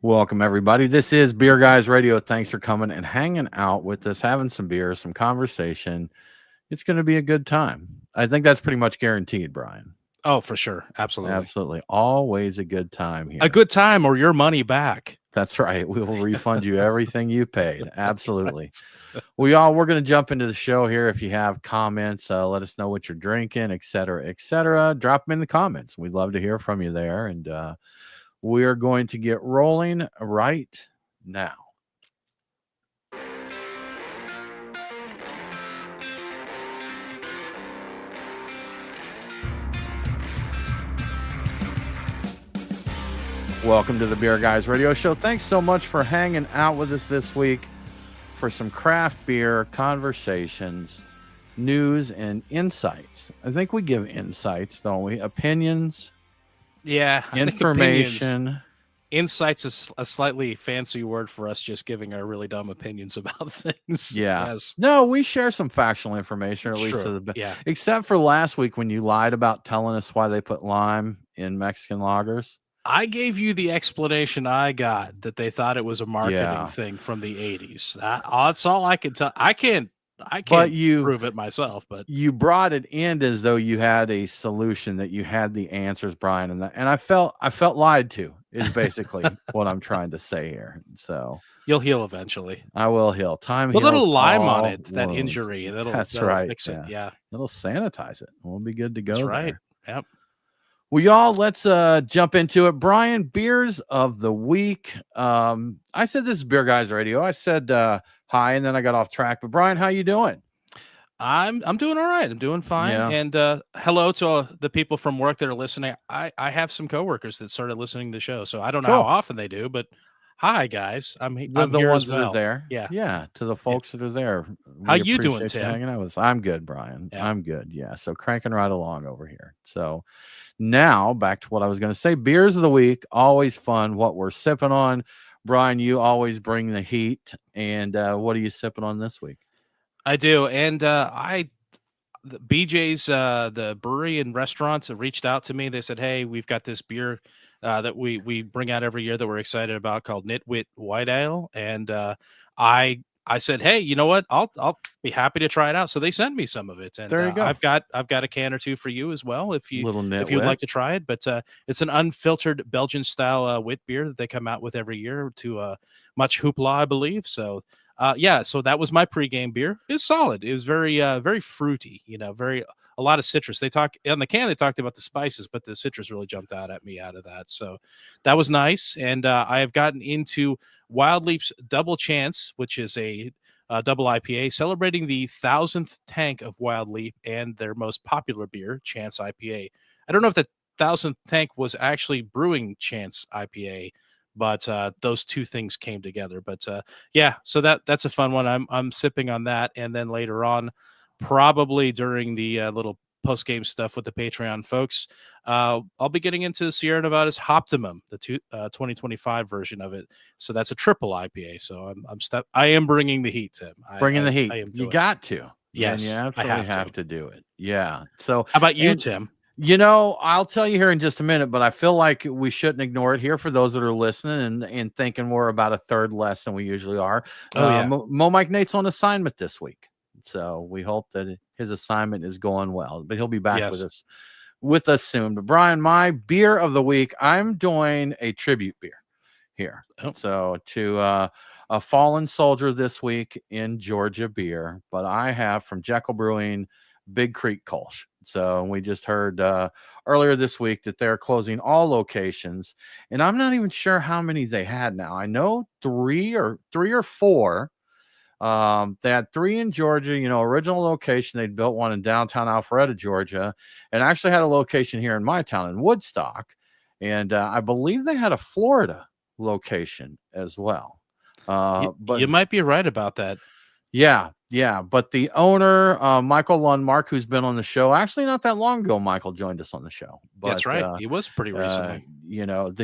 Welcome, everybody. This is Beer Guys Radio. Thanks for coming and hanging out with us, having some beer, some conversation. It's going to be a good time. I think that's pretty much guaranteed, Brian. Oh, for sure. Absolutely. Absolutely. Always a good time here. A good time or your money back. That's right. We will refund you everything you paid. Absolutely. Right. We're going to jump into the show here. If you have comments, let us know what you're drinking, et cetera, et cetera. Drop them in the comments. We'd love to hear from you there. And we are going to get rolling right now. Welcome to the Beer Guys Radio Show. Thanks so much for hanging out with us this week for some craft beer conversations, news, and insights. I think we give insights, don't we? Opinions, Yeah. information. Insight's a slightly fancy word for us just giving our really dumb opinions about things. Yeah. Yes. No, we share some factual information, or at least to the Yeah. except for last week when you lied about telling us why they put lime in Mexican lagers. I gave you the explanation I got that they thought it was a marketing Yeah. thing from the 80s. That's all I can tell. I can't But you prove it myself, but you brought it in as though you had a solution, that you had the answers, Brian, and I felt lied to is basically what I'm trying to say here. So you'll heal eventually. I will heal. Time Put a heals little lime on all it, that wounds. injury, and that'll right. fix it. Yeah. It'll sanitize it. We'll be good to go. That's right. There. Yep. Well, y'all, let's jump into it. Brian, beers of the week. I said this is Beer Guys Radio. I said hi, and then I got off track. But Brian, how you doing? I'm doing all right. I'm doing fine. Yeah. And hello to the people from work that are listening. I have some coworkers that started listening to the show, so I don't know how often they do, but hi guys. I'm the here ones as that well. are there. Yeah. Yeah. To the folks that are there. How We you doing, appreciate you Tim? hanging out with us. I'm good, Brian. Yeah. I'm good. Yeah. So cranking right along over here. So now back to what I was going to say. Beers of the week, always fun. What we're sipping on. Brian, you always bring the heat. And what are you sipping on this week? I do. And the BJ's, the brewery and restaurants have reached out to me. They said, hey, we've got this beer that we bring out every year that we're excited about called Nitwit White Ale. And I said, hey, you know what? I'll be happy to try it out. So they sent me some of it, and There you go. I've got a can or two for you as well if you'd Nitwit. like to try it. But it's an unfiltered Belgian style wit beer that they come out with every year to much hoopla, I believe. So yeah, so that was my pregame beer. It's solid. It was very fruity. A lot of citrus. They talk on the can. They talked about the spices, but the citrus really jumped out at me out of that. So that was nice. And I have gotten into Wild Leap's Double Chance, which is a double IPA, celebrating the 1,000th tank of Wild Leap and their most popular beer, Chance IPA. I don't know if the 1,000th tank was actually brewing Chance IPA, but those two things came together. But yeah, so that's a fun one. I'm sipping on that, and then later on, probably during the little post game stuff with the Patreon folks, I'll be getting into Sierra Nevada's Hoptimum, the 2025 version of it. So that's a triple IPA. So I am bringing the heat, Tim. Bringing the heat. You got to. Yes, and you absolutely have to do it. Yeah. So how about you, Tim? I'll tell you here in just a minute, but I feel like we shouldn't ignore it here for those that are listening and thinking we're about a third less than we usually are. Mo Mike Nate's on assignment this week. So we hope that his assignment is going well, but he'll be back with us soon. But Brian, my beer of the week, I'm doing a tribute beer here. Oh. So to a fallen soldier this week in Georgia beer, but I have from Jekyll Brewing, Big Creek Kolsch. So we just heard earlier this week that they're closing all locations, and I'm not even sure how many they had now. I know three or four. They had 3 in Georgia, original location. They'd built one in downtown Alpharetta, Georgia, and actually had a location here in my town in Woodstock. And I believe they had a Florida location as well. But you might be right about that. Yeah. But the owner, Michael Lundmark, who's been on the show, actually not that long ago, Michael joined us on the show. But, that's right. He was pretty recently.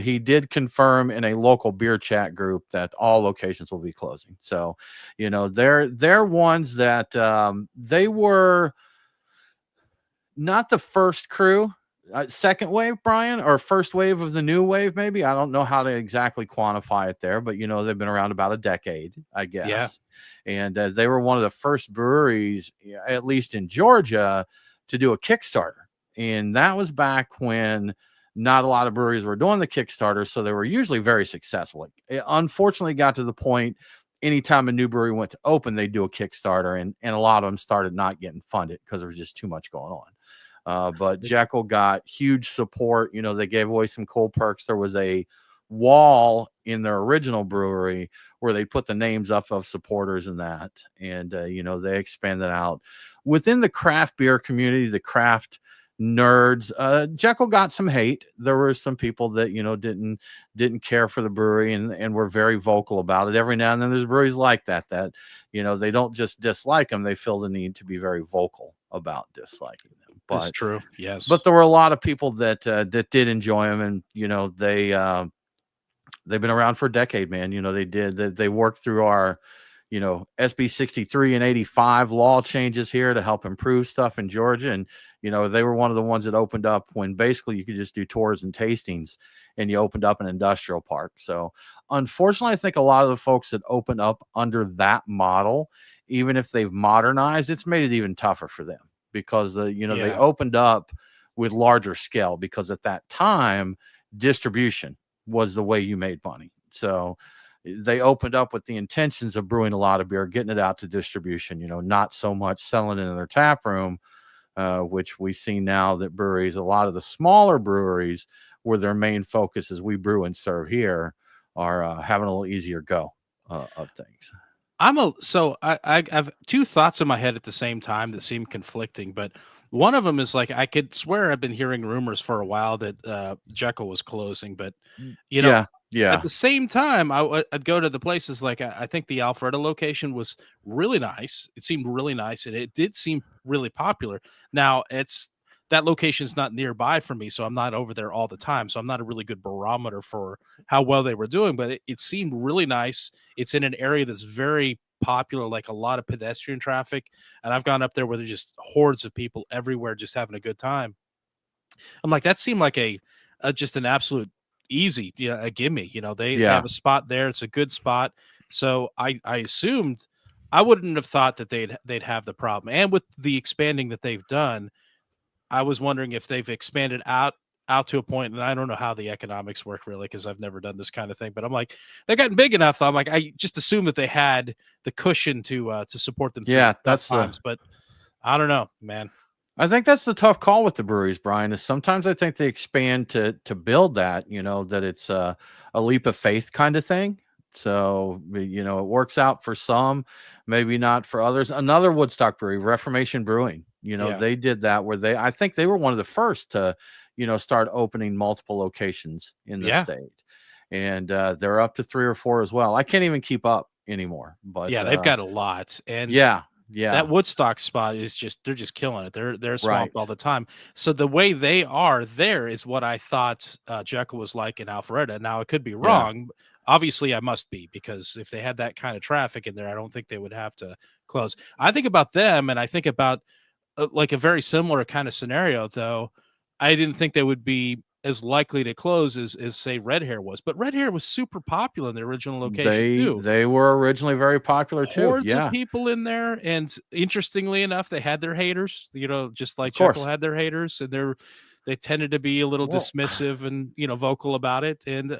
He did confirm in a local beer chat group that all locations will be closing. So, they're ones that they were not the first crew second wave, Brian, or first wave of the new wave, maybe. I don't know how to exactly quantify it there, but they've been around about a decade, I guess. And they were one of the first breweries, at least in Georgia, to do a Kickstarter. And that was back when not a lot of breweries were doing the Kickstarter, so they were usually very successful. It unfortunately got to the point, anytime a new brewery went to open, they'd do a Kickstarter, and a lot of them started not getting funded because there was just too much going on. But Jekyll got huge support. They gave away some cool perks. There was a wall in their original brewery where they put the names up of supporters and that. And, they expanded out within the craft beer community, the craft nerds. Jekyll got some hate. There were some people that, didn't care for the brewery and were very vocal about it. Every now and then there's breweries like that, they don't just dislike them. They feel the need to be very vocal about disliking them. But that's true. Yes. But there were a lot of people that did enjoy them, and they've been around for a decade, man. They worked through our SB 63 and 85 law changes here to help improve stuff in Georgia. And they were one of the ones that opened up when basically you could just do tours and tastings, and you opened up an industrial park. So unfortunately, I think a lot of the folks that opened up under that model, even if they've modernized, it's made it even tougher for them, because they opened up with larger scale, because at that time distribution was the way you made money. So they opened up with the intentions of brewing a lot of beer, getting it out to distribution, not so much selling it in their tap room, which we see now that breweries, a lot of the smaller breweries where their main focus is we brew and serve here, are having a little easier go of things. I have two thoughts in my head at the same time that seem conflicting, but one of them is like, I could swear I've been hearing rumors for a while that Jekyll was closing, but at the same time, I'd go to the places like, I think the Alpharetta location was really nice. It seemed really nice, and it did seem really popular. Now that location's not nearby for me, so I'm not over there all the time. So I'm not a really good barometer for how well they were doing, but it seemed really nice. It's in an area that's very popular, like a lot of pedestrian traffic. And I've gone up there where there's just hordes of people everywhere, just having a good time. I'm like, that seemed like just an absolute easy, a gimme. They have a spot there. It's a good spot. So I assumed, I wouldn't have thought that they'd have the problem. And with the expanding that they've done, I was wondering if they've expanded out to a point, and I don't know how the economics work really, because I've never done this kind of thing. But I'm like, they've gotten big enough. I'm like, I just assumed that they had the cushion to support them. That's times, but I don't know, man. I think that's the tough call with the breweries, Brian, is sometimes I think they expand to build that, that it's a leap of faith kind of thing. So, it works out for some, maybe not for others. Another Woodstock brewery, Reformation Brewing, they did that where I think they were one of the first to, start opening multiple locations in the state. And they're up to 3 or 4 as well. I can't even keep up anymore, but they've got a lot. And that Woodstock spot is they're just killing it. They're swamped all the time. So the way they are there is what I thought Jekyll was like in Alpharetta. Now, it could be wrong. Obviously, I must be, because if they had that kind of traffic in there, I don't think they would have to close. I think about them, and I think about like a very similar kind of scenario, though. I didn't think they would be as likely to close as say Red Hair was, but Red Hair was super popular in the original location too. They were originally very popular too. Hordes of people in there, and interestingly enough, they had their haters. Just like Jekyll had their haters, and they tended to be a little dismissive and vocal about it. And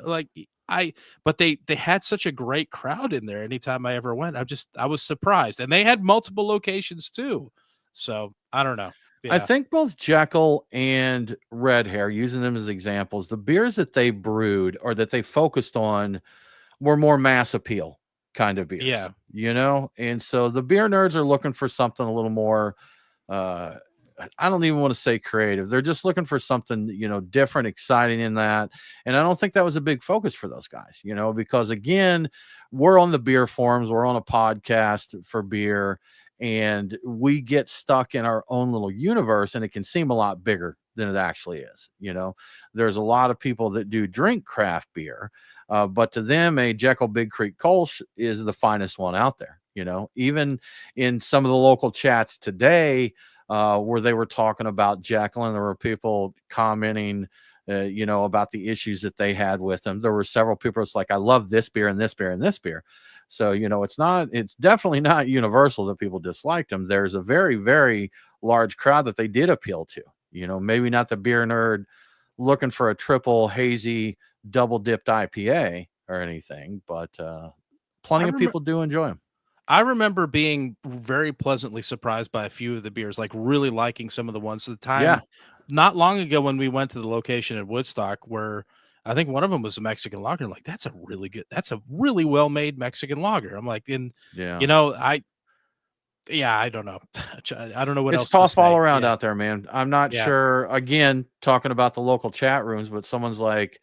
but they had such a great crowd in there. Anytime I ever went, I was surprised, and they had multiple locations too. So I don't know. Yeah. I think both Jekyll and Red Hair, using them as examples, the beers that they brewed or that they focused on were more mass appeal kind of beers. Yeah. And so the beer nerds are looking for something a little more, I don't even want to say creative. They're just looking for something, different, exciting in that. And I don't think that was a big focus for those guys, because again, we're on the beer forums, we're on a podcast for beer, and we get stuck in our own little universe, and it can seem a lot bigger than it actually is. There's a lot of people that do drink craft beer, but to them, a Jekyll Big Creek Kolsch is the finest one out there. Even in some of the local chats today, where they were talking about Jekyll, and there were people commenting, about the issues that they had with them. There were several people that's like, I love this beer and this beer and this beer. So, it's definitely not universal that people disliked them. There's a very, very large crowd that they did appeal to, maybe not the beer nerd looking for a triple hazy double dipped IPA or anything, but plenty of people do enjoy them. I remember being very pleasantly surprised by a few of the beers, like really liking some of the ones at the time. Not long ago when we went to the location in Woodstock, where I think one of them was a Mexican lager. I'm like, that's a really well-made Mexican lager. I'm like, I don't know. I don't know what else. It's tough all around out there, man. I'm not sure, again, talking about the local chat rooms, but someone's like,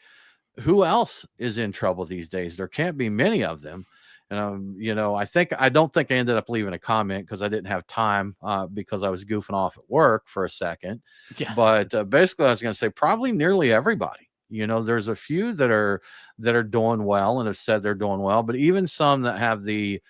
who else is in trouble these days? There can't be many of them. And, I don't think I ended up leaving a comment because I didn't have time because I was goofing off at work for a second. Yeah. But basically, I was going to say probably nearly everybody. There's a few that are doing well and have said they're doing well, but even some that have the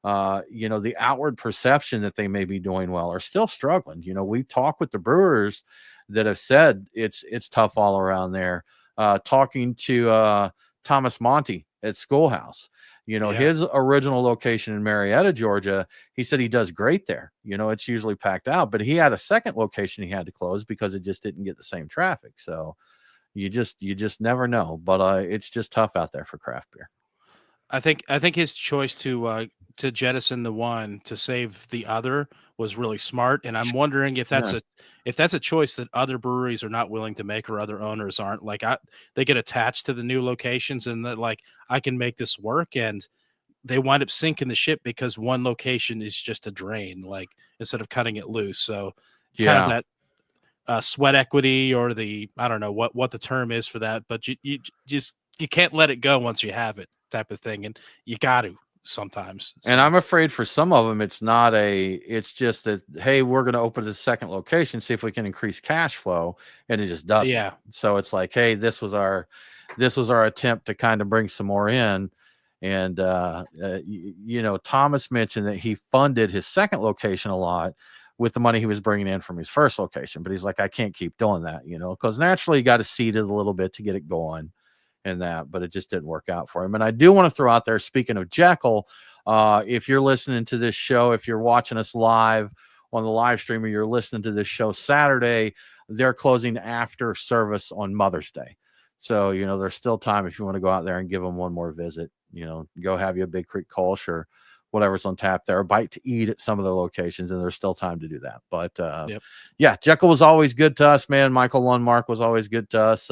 outward perception that they may be doing well are still struggling. We talk with the brewers that have said it's tough all around there. Talking to Thomas Monty at Schoolhouse. His original location in Marietta, Georgia, he said he does great there. It's usually packed out, but he had a second location he had to close because it just didn't get the same traffic. So you just never know, but it's just tough out there for craft beer. I think his choice to jettison the one to save the other was really smart, and I'm wondering if that's a choice that other breweries are not willing to make, or other owners aren't. Like, they get attached to the new locations, and that, like, I can make this work, and they wind up sinking the ship because one location is just a drain, like, instead of cutting it loose. So kind of that sweat equity, or I don't know what the term is for that, but you can't let it go once you have it, type of thing, and you got to sometimes. So. And I'm afraid for some of them, it's just that, hey, we're going to open the second location, see if we can increase cash flow, and it just doesn't. Yeah. So it's like, hey, this was our attempt to kind of bring some more in. And Thomas mentioned that he funded his second location a lot with the money he was bringing in from his first location, but he's like, I can't keep doing that, because naturally you got to seed it a little bit to get it going. And that, but it just didn't work out for him. And I do want to throw out there, speaking of Jekyll, if you're listening to this show, if you're watching us live on the live stream, or you're listening to this show Saturday, they're closing after service on Mother's Day. So, there's still time if you want to go out there and give them one more visit, go have you a Big Creek Kolsch or whatever's on tap there, a bite to eat at some of the locations, and there's still time to do that. But Jekyll was always good to us, man. Michael Lundmark was always good to us.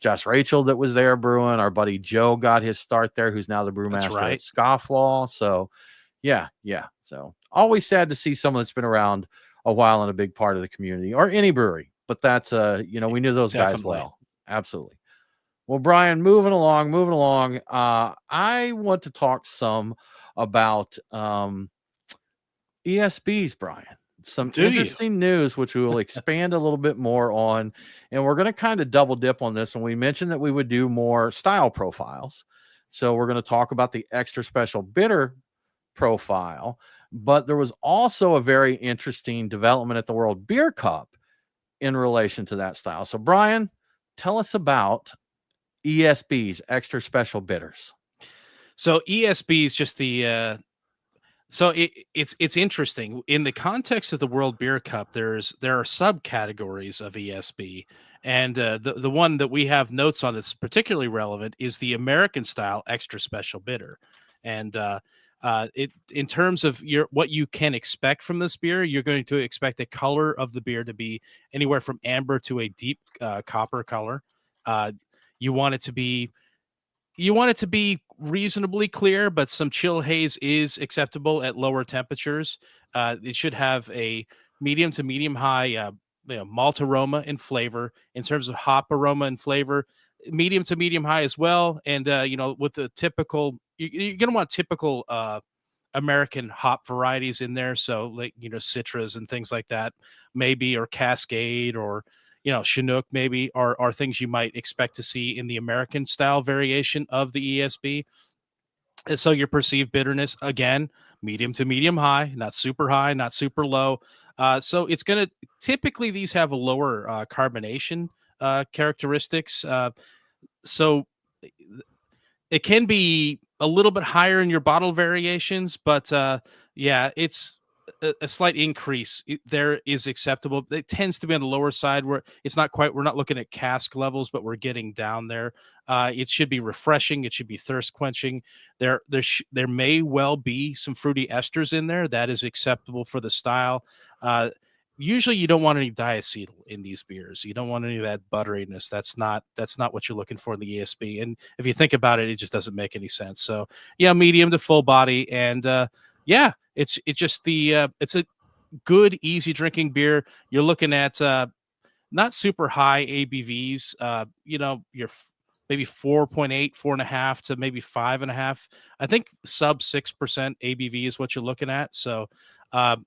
Josh Rachel that was there brewing. Our buddy Joe got his start there, who's now the brewmaster at Scofflaw. So yeah. So always sad to see someone that's been around a while and a big part of the community, or any brewery. But that's we knew those guys well. Absolutely. Well, Brian, moving along. I want to talk some about ESBs, Brian. Some interesting news, which we will expand a little bit more on. And we're going to kind of double dip on this. And we mentioned that we would do more style profiles. So we're going to talk about the extra special bitter profile. But there was also a very interesting development at the World Beer Cup in relation to that style. So, Brian, tell us about ESBs, extra special bitters. So ESB is just the so it's interesting in the context of the World Beer Cup. There are subcategories of ESB, and the one that we have notes on that's particularly relevant is the American style extra special bitter. And in terms of what you can expect from this beer, you're going to expect the color of the beer to be anywhere from amber to a deep copper color. You want it to be reasonably clear, but some chill haze is acceptable at lower temperatures. It should have a medium to medium high malt aroma and flavor. In terms of hop aroma and flavor, medium to medium high as well. And with the typical, you're going to want typical American hop varieties in there. So like Citras and things like that, maybe, or Cascade, or Chinook maybe, are things you might expect to see in the American style variation of the ESB. And so your perceived bitterness, again, medium to medium high, not super low. So it's going to typically these have a lower carbonation characteristics. So it can be a little bit higher in your bottle variations, but yeah, it's a slight increase there is acceptable. It tends to be on the lower side where it's not quite, we're not looking at cask levels, but we're getting down there. It should be refreshing. It should be thirst quenching. There may well be some fruity esters in there. That is acceptable for the style. Usually you don't want any diacetyl in these beers. You don't want any of that butteriness. That's not what you're looking for in the ESB. And if you think about it, it just doesn't make any sense. So yeah, medium to full body. And yeah, it's just it's a good, easy drinking beer. You're looking at not super high ABVs. You're maybe 4.8, 4.5 to maybe 5.5. I think sub 6% ABV is what you're looking at. So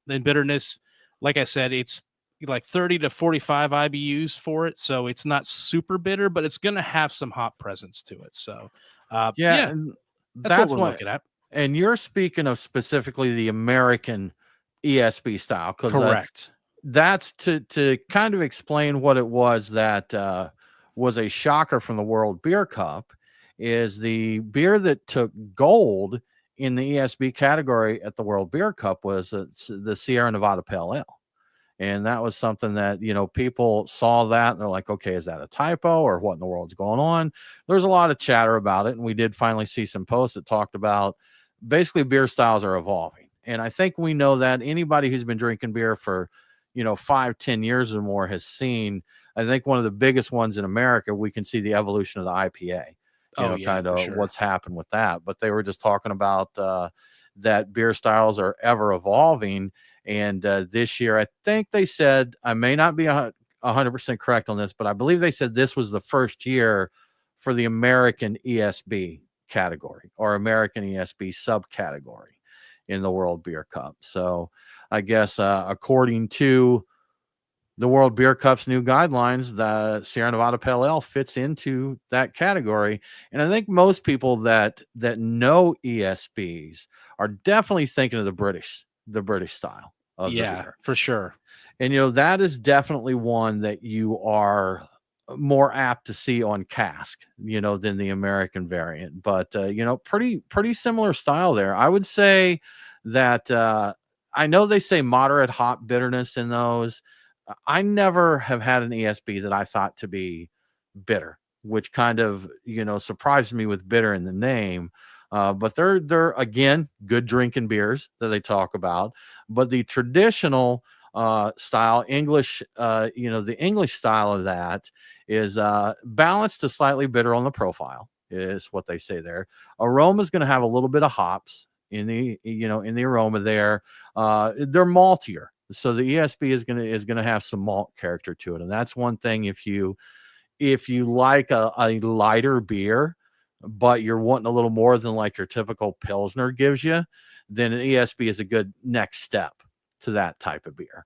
in bitterness, like I said, it's like 30 to 45 IBUs for it. So it's not super bitter, but it's going to have some hop presence to it. So yeah, that's what we're looking at. And you're speaking of specifically the American ESB style. Correct. That's to kind of explain what it was that was a shocker from the World Beer Cup, is the beer that took gold in the ESB category at the World Beer Cup was the Sierra Nevada Pale Ale. And that was something that, people saw that and they're like, okay, is that a typo or what in the world's going on? There's a lot of chatter about it. And we did finally see some posts that talked about basically beer styles are evolving. And I think we know that anybody who's been drinking beer for, 5-10 years or more has seen, I think one of the biggest ones in America, we can see the evolution of the IPA. Kind of sure. What's happened with that. But they were just talking about that beer styles are ever evolving. And this year, I think they said, I may not be 100% correct on this, but I believe they said this was the first year for the American ESB category or American ESB subcategory in the World Beer Cup. So I guess according to the World Beer Cup's new guidelines, the Sierra Nevada Pale Ale fits into that category. And I think most people that know ESBs are definitely thinking of the British style of the beer. For sure. And, that is definitely one that you are more apt to see on cask, than the American variant. But, pretty similar style there. I would say that I know they say moderate hop bitterness in those. I never have had an ESB that I thought to be bitter, which kind of, surprised me with bitter in the name. But they're again, good drinking beers that they talk about. But the traditional style, English, the English style of that is balanced to slightly bitter on the profile, is what they say there. Aroma is going to have a little bit of hops in the, in the aroma there. They're maltier. So the ESB is gonna have some malt character to it, and that's one thing. If you like a lighter beer, but you're wanting a little more than like your typical Pilsner gives you, then an ESB is a good next step to that type of beer.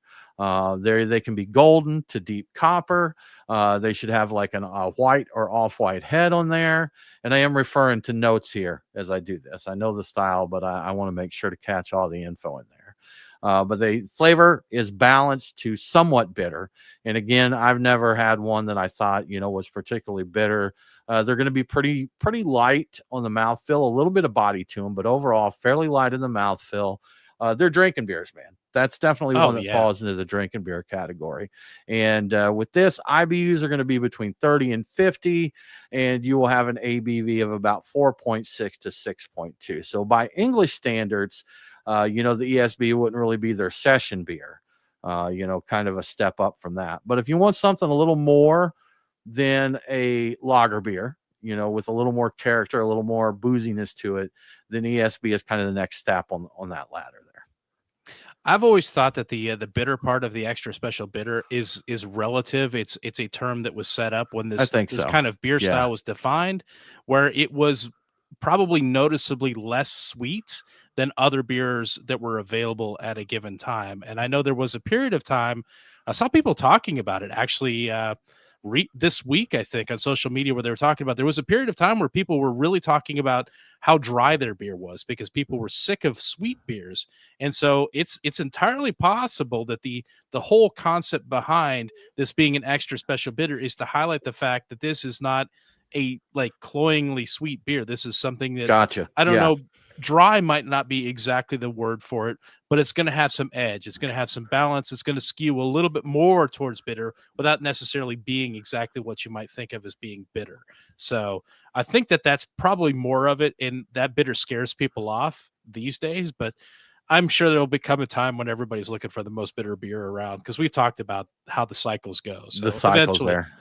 They can be golden to deep copper. They should have like a white or off-white head on there. And I am referring to notes here as I do this. I know the style, but I want to make sure to catch all the info in there. But the flavor is balanced to somewhat bitter. And again, I've never had one that I thought, was particularly bitter. They're going to be pretty light on the mouthfeel, a little bit of body to them, but overall fairly light in the mouthfeel. They're drinking beers, man. That's definitely one that falls into the drinking beer category. And with this, IBUs are going to be between 30 and 50, and you will have an ABV of about 4.6 to 6.2. So by English standards, the ESB wouldn't really be their session beer, kind of a step up from that. But if you want something a little more than a lager beer, with a little more character, a little more booziness to it, then ESB is kind of the next step on that ladder there. I've always thought that the bitter part of the extra special bitter is relative. It's a term that was set up when this kind of beer style was defined, where it was probably noticeably less sweet than other beers that were available at a given time. And I know there was a period of time, I saw people talking about it actually this week, I think, on social media, where they were talking about, there was a period of time where people were really talking about how dry their beer was, because people were sick of sweet beers. And so it's entirely possible that the whole concept behind this being an extra special bitter is to highlight the fact that this is not a like cloyingly sweet beer. This is something that, Gotcha. I don't Yeah. know, dry might not be exactly the word for it, but it's going to have some edge. It's going to have some balance. It's going to skew a little bit more towards bitter without necessarily being exactly what you might think of as being bitter. So I think that that's probably more of it, and that bitter scares people off these days. But I'm sure there'll become a time when everybody's looking for the most bitter beer around, because we've talked about how the cycles go. So The cycles eventually, there,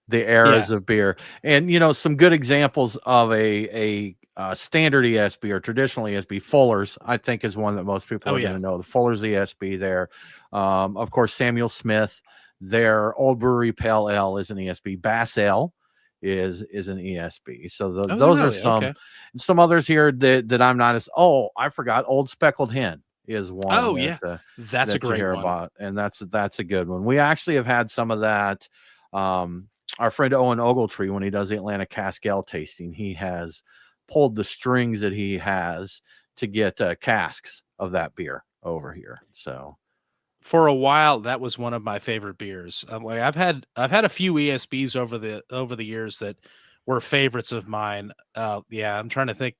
the eras of beer, and some good examples of a standard ESB or traditional ESB. Fuller's, I think, is one that most people are going to know. The Fuller's ESB there. Of course, Samuel Smith, their Old Brewery Pale Ale is an ESB. Bass Ale is an ESB. So those are some others here that I'm not as. Oh, I forgot. Old Speckled Hen is one. Oh yeah, that's a great one. About, and that's a good one. We actually have had some of that. Our friend Owen Ogletree, when he does the Atlanta Cask Ale tasting, he has pulled the strings that he has to get casks of that beer over here. So for a while, that was one of my favorite beers. Like I've had a few ESBs over the years that were favorites of mine. Yeah, I'm trying to think.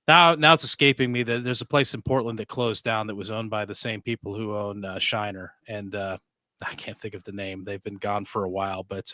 Now it's escaping me that there's a place in Portland that closed down that was owned by the same people who own Shiner, and I can't think of the name. They've been gone for a while, but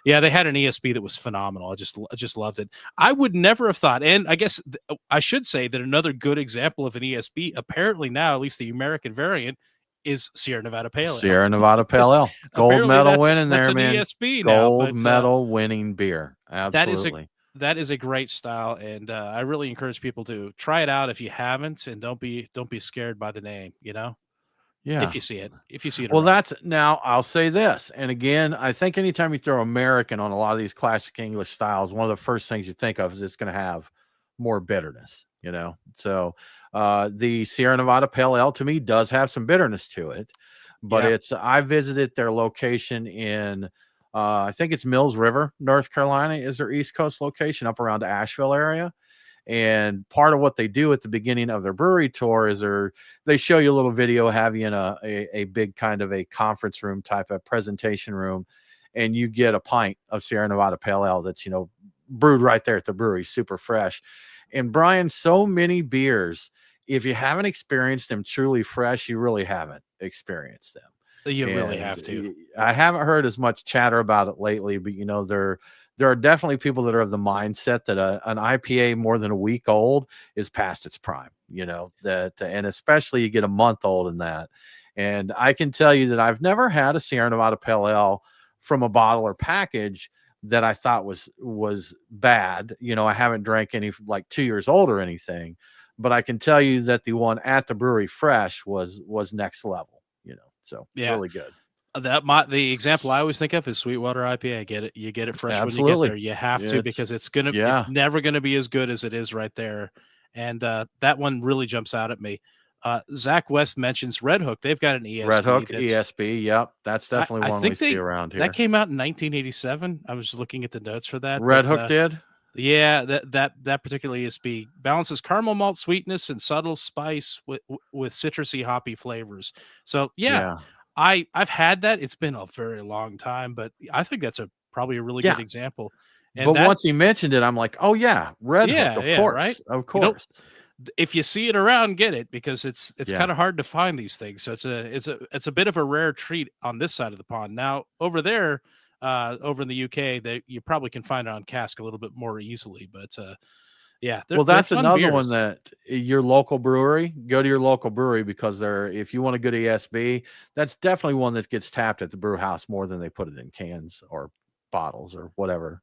yeah, they had an ESB that was phenomenal. I just loved it. I would never have thought, and I guess I should say that another good example of an ESB, apparently now, at least the American variant, is Sierra Nevada Pale Ale. Sierra Nevada Pale Ale, gold medal winning there, man. ESB gold medal winning beer. Absolutely. That is a great style, and I really encourage people to try it out if you haven't, and don't be scared by the name. Yeah. If you see it well, around. that's now I'll say this. And again, I think anytime you throw American on a lot of these classic English styles, one of the first things you think of is it's going to have more bitterness, So the Sierra Nevada Pale Ale to me does have some bitterness to it, but I visited their location in I think it's Mills River, North Carolina is their East Coast location up around the Asheville area. And part of what they do at the beginning of their brewery tour is they show you a little video, have you in a big kind of a conference room type of presentation room, and you get a pint of Sierra Nevada Pale Ale that's, brewed right there at the brewery, super fresh. And Brian, so many beers, if you haven't experienced them truly fresh, you really haven't experienced them. You really have to. I haven't heard as much chatter about it lately, but there are definitely people that are of the mindset that an IPA more than a week old is past its prime, and especially you get a month old in that. And I can tell you that I've never had a Sierra Nevada Pale Ale from a bottle or package that I thought was bad. I haven't drank any like 2 years old or anything, but I can tell you that the one at the brewery fresh was next level, so really good. The example I always think of is Sweetwater IPA. Get it, you get it fresh when you get there. You have to, because it's never gonna be as good as it is right there. And that one really jumps out at me. Zach West mentions Red Hook. They've got an ESB. Red Hook ESB. Yep, that's definitely one we see around here. That came out in 1987. I was just looking at the notes for that. Red Hook did. Yeah, that particular ESB balances caramel malt sweetness and subtle spice with citrusy hoppy flavors. So yeah. I've had that. It's been a very long time, but I think that's probably a really good example. And but once he mentioned it, I'm like, oh yeah, Red Hook, of course, right? Of course. If you see it around, get it, because it's kind of hard to find these things. So it's a bit of a rare treat on this side of the pond. Now over there, over in the UK, you probably can find it on cask a little bit more easily, but. Yeah. Well, that's another one that your local brewery, go to your local brewery, because if you want a good ESB, that's definitely one that gets tapped at the brew house more than they put it in cans or bottles or whatever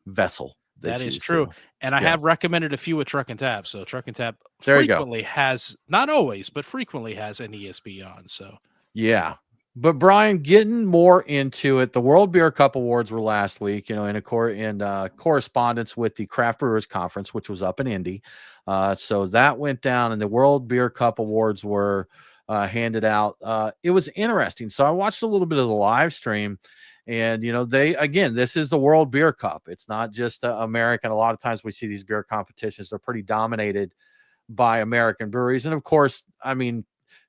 vessel. That is true. And I have recommended a few at Truck and Tap. So Truck and Tap frequently has, not always, but frequently has an ESB on. So yeah. But Brian, getting more into it, the World Beer Cup Awards were last week, in correspondence with the Craft Brewers Conference, which was up in Indy. So that went down, and the World Beer Cup Awards were handed out. It was interesting. So I watched a little bit of the live stream, And, this is the World Beer Cup. It's not just American. A lot of times we see these beer competitions, they're pretty dominated by American breweries. And of course, I mean,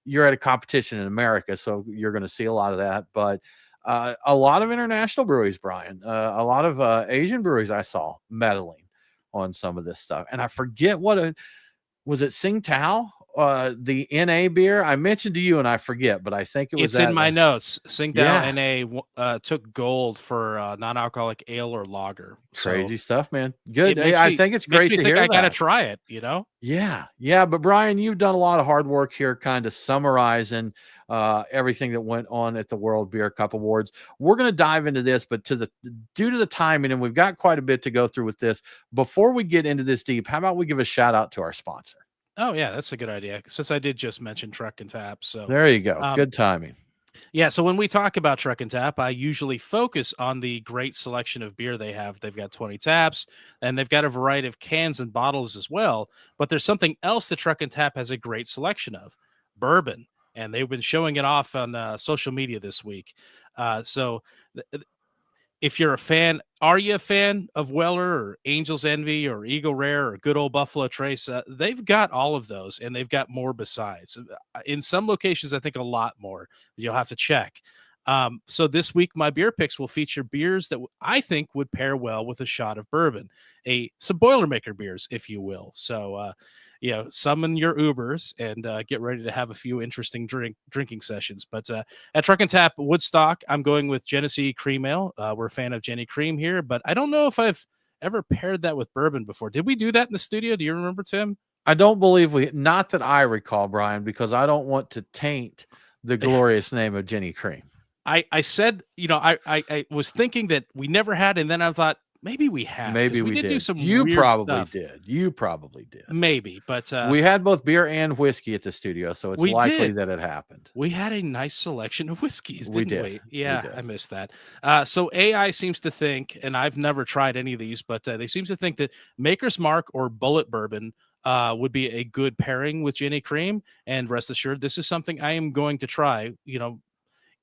you're at a competition in America, so you're going to see a lot of that. But a lot of international breweries, Brian, a lot of Asian breweries I saw meddling on some of this stuff. And I forget was it Tsingtao? The NA beer I mentioned to you, and I forget, but I think it was. It's in my notes. Tsingtao NA took gold for non-alcoholic ale or lager. Crazy stuff, man. Good. I think it's great to hear. I gotta try it. Yeah. But Brian, you've done a lot of hard work here, kind of summarizing everything that went on at the World Beer Cup Awards. We're going to dive into this, but due to the timing, and we've got quite a bit to go through with this. Before we get into this deep, how about we give a shout out to our sponsor? Oh, yeah, that's a good idea. Since I did just mention Truck and Tap. So there you go. Good timing. Yeah. So when we talk about Truck and Tap, I usually focus on the great selection of beer they have. They've got 20 taps, and they've got a variety of cans and bottles as well. But there's something else that Truck and Tap has a great selection of: bourbon. And they've been showing it off on social media this week. If you're a fan, are you a fan of Weller or Angel's Envy or Eagle Rare or good old Buffalo Trace? They've got all of those, and they've got more besides. In some locations, I think a lot more. You'll have to check. So this week, my beer picks will feature beers that I think would pair well with a shot of bourbon, some Boilermaker beers, if you will. So, summon your Ubers and get ready to have a few interesting drinking sessions. But at Truck and Tap Woodstock, I'm going with Genesee Cream Ale. We're a fan of Jenny Cream here, but I don't know if I've ever paired that with bourbon before. Did we do that in the studio? Do you remember, Tim? I don't believe not that I recall, Brian, because I don't want to taint the glorious name of Jenny Cream. I said, I was thinking that we never had, and then I thought maybe we have. Maybe we did. Do some you weird probably stuff. did. You probably did. Maybe, but we had both beer and whiskey at the studio, so it's likely that it happened. We had a nice selection of whiskeys, didn't we? Yeah, we did. I missed that. So AI seems to think, and I've never tried any of these, but they seem to think that Maker's Mark or Bullet Bourbon would be a good pairing with Jenny Cream. And rest assured, this is something I am going to try.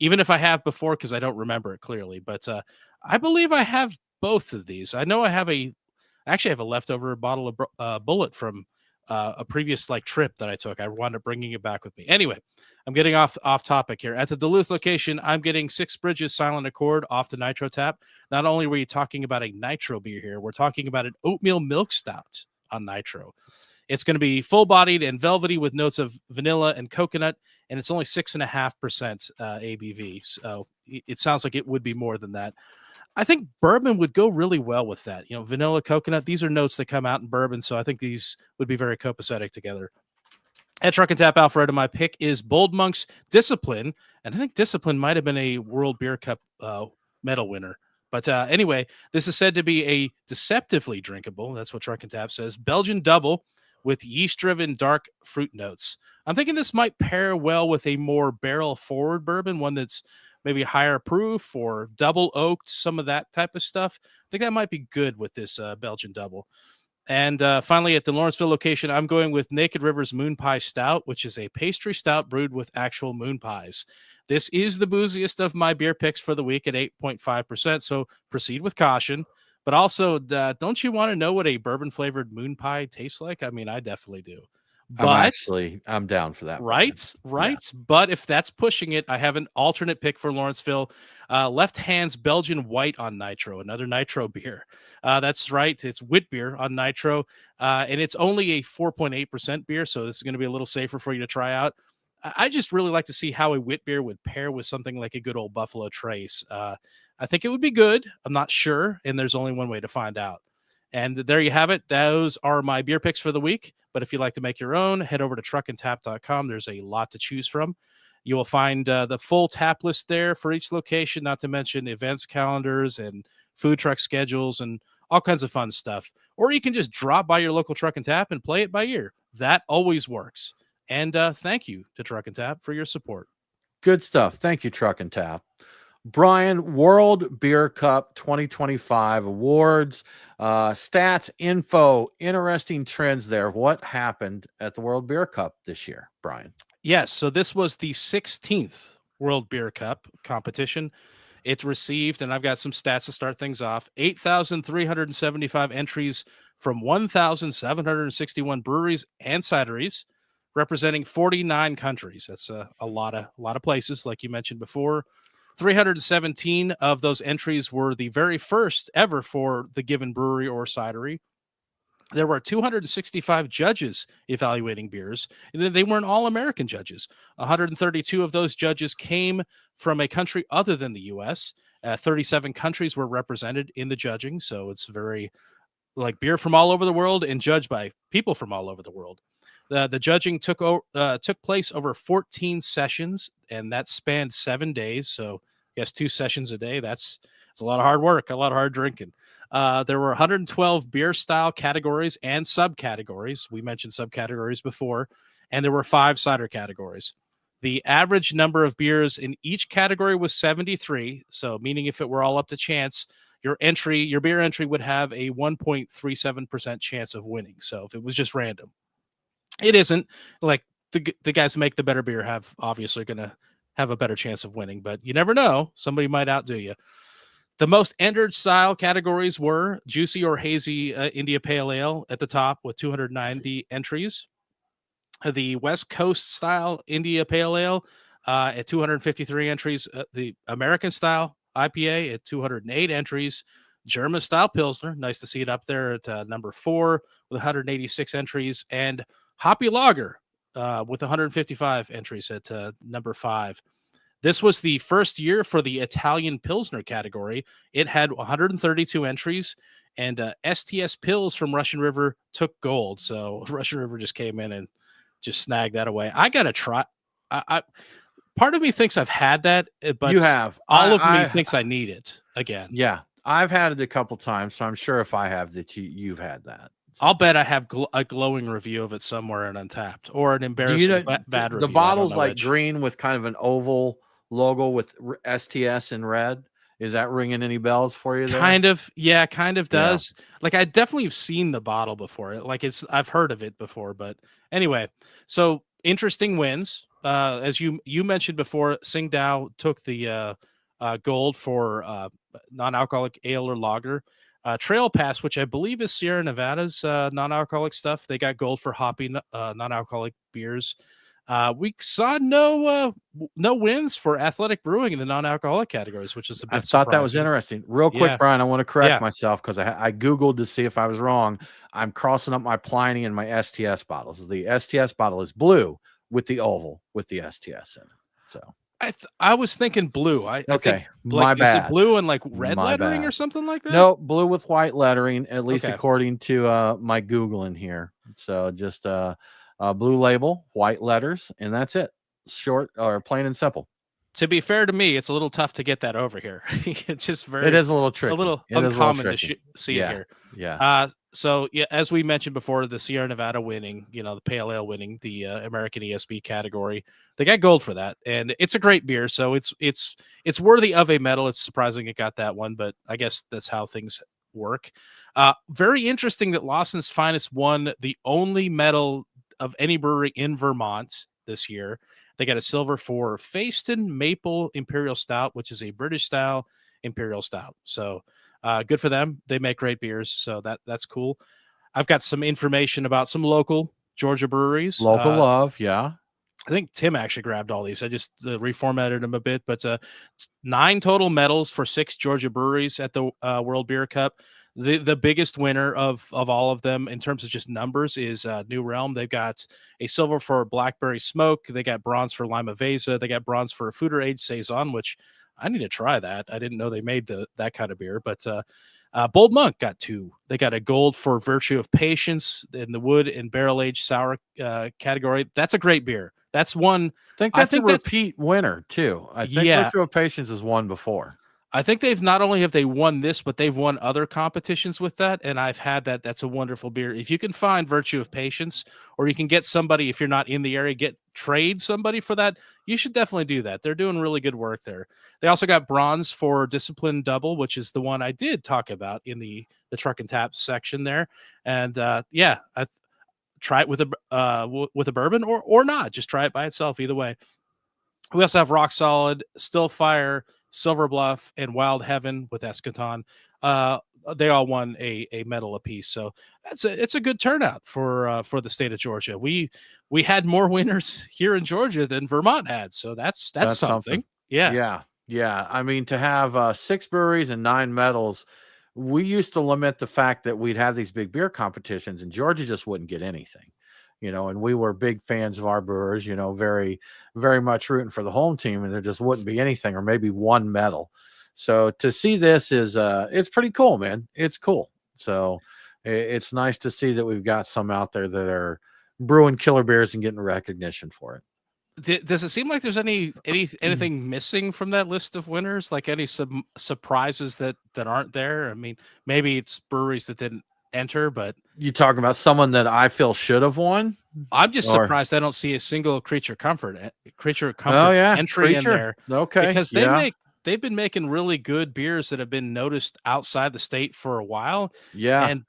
Even if I have before, because I don't remember it clearly, but I believe I have both of these. I know I have a leftover bottle of Bullet from a previous trip that I took. I wound up bringing it back with me. Anyway, I'm getting off topic here. At the Duluth location, I'm getting Six Bridges Silent Accord off the Nitro tap. Not only were you talking about a Nitro beer here, we're talking about an oatmeal milk stout on Nitro. It's going to be full-bodied and velvety with notes of vanilla and coconut, and it's only 6.5% ABV. So it sounds like it would be more than that. I think bourbon would go really well with that. Vanilla, coconut, these are notes that come out in bourbon, so I think these would be very copacetic together. At Truck and Tap Alpharetta, my pick is Bold Monk's Discipline, and I think Discipline might have been a World Beer Cup medal winner. But anyway, this is said to be a deceptively drinkable, that's what Truck and Tap says, Belgian double with yeast-driven dark fruit notes. I'm thinking this might pair well with a more barrel-forward bourbon, one that's maybe higher proof or double oaked, some of that type of stuff. I think that might be good with this Belgian double. And finally, at the Lawrenceville location, I'm going with Naked River's Moon Pie Stout, which is a pastry stout brewed with actual moon pies. This is the booziest of my beer picks for the week at 8.5%, so proceed with caution. But also, don't you want to know what a bourbon-flavored moon pie tastes like? I mean, I definitely do. But I'm down for that. Right. Yeah. But if that's pushing it, I have an alternate pick for Lawrenceville. Left Hand's Belgian White on Nitro, another Nitro beer. That's right. It's wit beer on Nitro, and it's only a 4.8% beer, so this is going to be a little safer for you to try out. I just really like to see how a wit beer would pair with something like a good old Buffalo Trace. I think it would be good. I'm not sure, and there's only one way to find out. And there you have it. Those are my beer picks for the week. But if you'd like to make your own, head over to truckandtap.com. There's a lot to choose from. You will find the full tap list there for each location, not to mention events calendars and food truck schedules and all kinds of fun stuff. Or you can just drop by your local Truck and Tap and play it by ear. That always works. And thank you to Truck and Tap for your support. Good stuff. Thank you, Truck and Tap. Brian, World Beer Cup 2025 awards, stats, info, interesting trends there. What happened at the World Beer Cup this year, Brian? Yes, so this was the 16th World Beer Cup competition. It received, and I've got some stats to start things off, 8,375 entries from 1,761 breweries and cideries, representing 49 countries. That's a lot of places, like you mentioned before. 317 of those entries were the very first ever for the given brewery or cidery. There were 265 judges evaluating beers, and they weren't all American judges. 132 of those judges came from a country other than the U.S. 37 countries were represented in the judging, so it's very like beer from all over the world and judged by people from all over the world. The judging took place over 14 sessions, and that spanned 7 days. So, I guess 2 sessions a day. That's a lot of hard work, a lot of hard drinking. There were 112 beer style categories and subcategories. We mentioned subcategories before, and there were 5 cider categories. The average number of beers in each category was 73. So, meaning if it were all up to chance, your beer entry would have a 1.37% chance of winning. So, if it was just random, it isn't. Like the guys who make the better beer have obviously going to have a better chance of winning, but you never know. Somebody might outdo you. The most entered style categories were juicy or hazy India Pale Ale at the top with 290 entries. The West Coast style India Pale Ale at 253 entries. The American style IPA at 208 entries. German style Pilsner, nice to see it up there at number 4 with 186 entries. And Hoppy Lager with 155 entries at number 5. This was the first year for the Italian Pilsner category. It had 132 entries, and STS Pils from Russian River took gold. So Russian River just came in and just snagged that away. I got to try. Part of me thinks I've had that, but you have. All of me thinks I need it again. Yeah, I've had it a couple times, so I'm sure if I have that, you've had that. I'll bet I have a glowing review of it somewhere in Untapped, or an embarrassing bad review. The bottle's like green with kind of an oval logo with STS in red. Is that ringing any bells for you there? Kind of, yeah, kind of does. Yeah. Like I definitely have seen the bottle before. Like I've heard of it before, but anyway. So interesting wins. As you mentioned before, Tsingtao took the gold for non-alcoholic ale or lager. Trail Pass, which I believe is Sierra Nevada's non-alcoholic stuff, they got gold for hoppy non-alcoholic beers. We saw no wins for Athletic Brewing in the non-alcoholic categories, which is a bit surprising. I thought that was interesting. Real quick, Brian, I want to correct myself because I Googled to see if I was wrong. I'm crossing up my Pliny and my STS bottles. The STS bottle is blue with the oval with the STS in it. So I was thinking blue. I think, my bad. Is it blue and like red lettering or something like that? No, blue with white lettering, at least according to my Googling here. So just blue label, white letters, and that's it. Short or plain and simple. To be fair to me, it's a little tough to get that over here. It's just it is a little tricky. A little uncommon to see it here. Yeah. So yeah, as we mentioned before, the Sierra Nevada winning, the Pale Ale winning the American ESB category, they got gold for that, and it's a great beer. So it's worthy of a medal. It's surprising it got that one, but I guess that's how things work. Very interesting that Lawson's Finest won the only medal of any brewery in Vermont this year. They got a silver for Fayston Maple Imperial Stout, which is a British style Imperial Stout. So good for them. They make great beers. So that's cool. I've got some information about some local Georgia breweries. Local love. Yeah. I think Tim actually grabbed all these. I just reformatted them a bit, but 9 total medals for 6 Georgia breweries at the World Beer Cup. The biggest winner of all of them in terms of just numbers is New Realm. They've got a silver for Blackberry Smoke. They got bronze for Lima Vesa. They got bronze for Fooder Age Saison, which I need to try that. I didn't know they made that kind of beer. But Bold Monk got 2. They got a gold for Virtue of Patience in the wood and barrel aged sour category. That's a great beer. That's one. I think that's a repeat winner too. I think Virtue of Patience has won before. I think they've not only have they won this, but they've won other competitions with that. And I've had that. That's a wonderful beer. If you can find Virtue of Patience, or you can get somebody, if you're not in the area, trade somebody for that, you should definitely do that. They're doing really good work there. They also got bronze for Discipline Double, which is the one I did talk about in the Truck and Tap section there. And I try it with a bourbon or not. Just try it by itself. Either way. We also have Rock Solid, Still Fire, Silver Bluff, and Wild Heaven with Eschaton. They all won a medal apiece. So it's a good turnout for the state of Georgia. We had more winners here in Georgia than Vermont had. So that's something. Yeah. Yeah. I mean, to have 6 breweries and 9 medals, we used to lament the fact that we'd have these big beer competitions and Georgia just wouldn't get anything, and we were big fans of our brewers, very, very much rooting for the home team, and there just wouldn't be anything or maybe one medal. So to see this is it's pretty cool, man. It's cool. So it's nice to see that we've got some out there that are brewing killer beers and getting recognition for it. Does it seem like there's anything missing from that list of winners? Like any surprises that aren't there? I mean, maybe it's breweries that didn't enter, but you talking about someone that I feel should have won? I'm just surprised I don't see a single Creature Comfort entry in there. Okay, because they've been making really good beers that have been noticed outside the state for a while. Yeah, and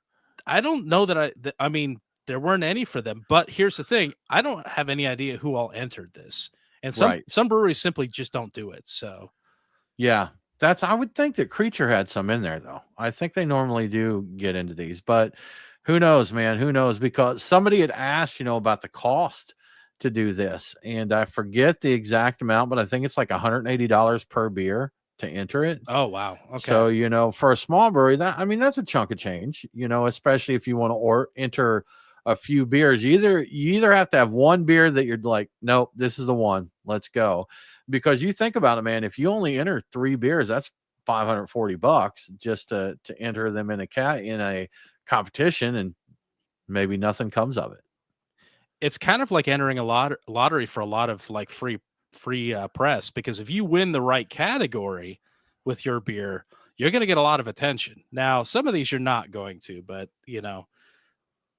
I don't know I mean, there weren't any for them, but here's the thing. I don't have any idea who all entered this. And some breweries simply just don't do it. So yeah, I would think that Creature had some in there though. I think they normally do get into these, but who knows, man, who knows? Because somebody had asked, about the cost to do this. And I forget the exact amount, but I think it's like $180 per beer to enter it. Oh, wow. Okay. So, for a small brewery, that's a chunk of change, especially if you want to enter a few beers. You either have to have one beer that you're like, nope, this is the one, let's go. Because you think about it, man, if you only enter 3 beers, that's $540 just to enter them in a competition, and maybe nothing comes of it. It's kind of like entering a lottery for a lot of like free press, because if you win the right category with your beer, you're going to get a lot of attention. Now, some of these you're not going to, but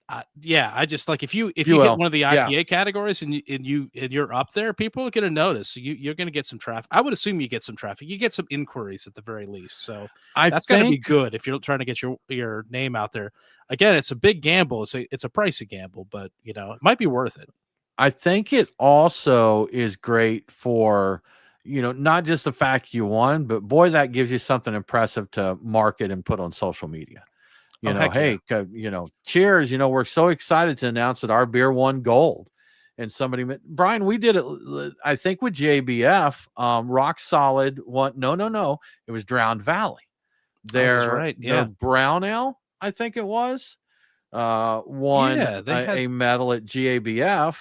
I just like if you get one of the IPA categories and you're up there, people are going to notice. You're going to get some traffic. I would assume you get some traffic. You get some inquiries at the very least. So that's got to be good if you're trying to get your name out there. Again, it's a big gamble. It's a pricey gamble, but it might be worth it. I think it also is great for, not just the fact you won, but boy, that gives you something impressive to market and put on social media. Hey, cheers. We're so excited to announce that our beer won gold. And Brian, we did it, I think, with JBF, Rock Solid one. No. It was Drowned Valley. Their brown ale, I think it was, won a medal at GABF.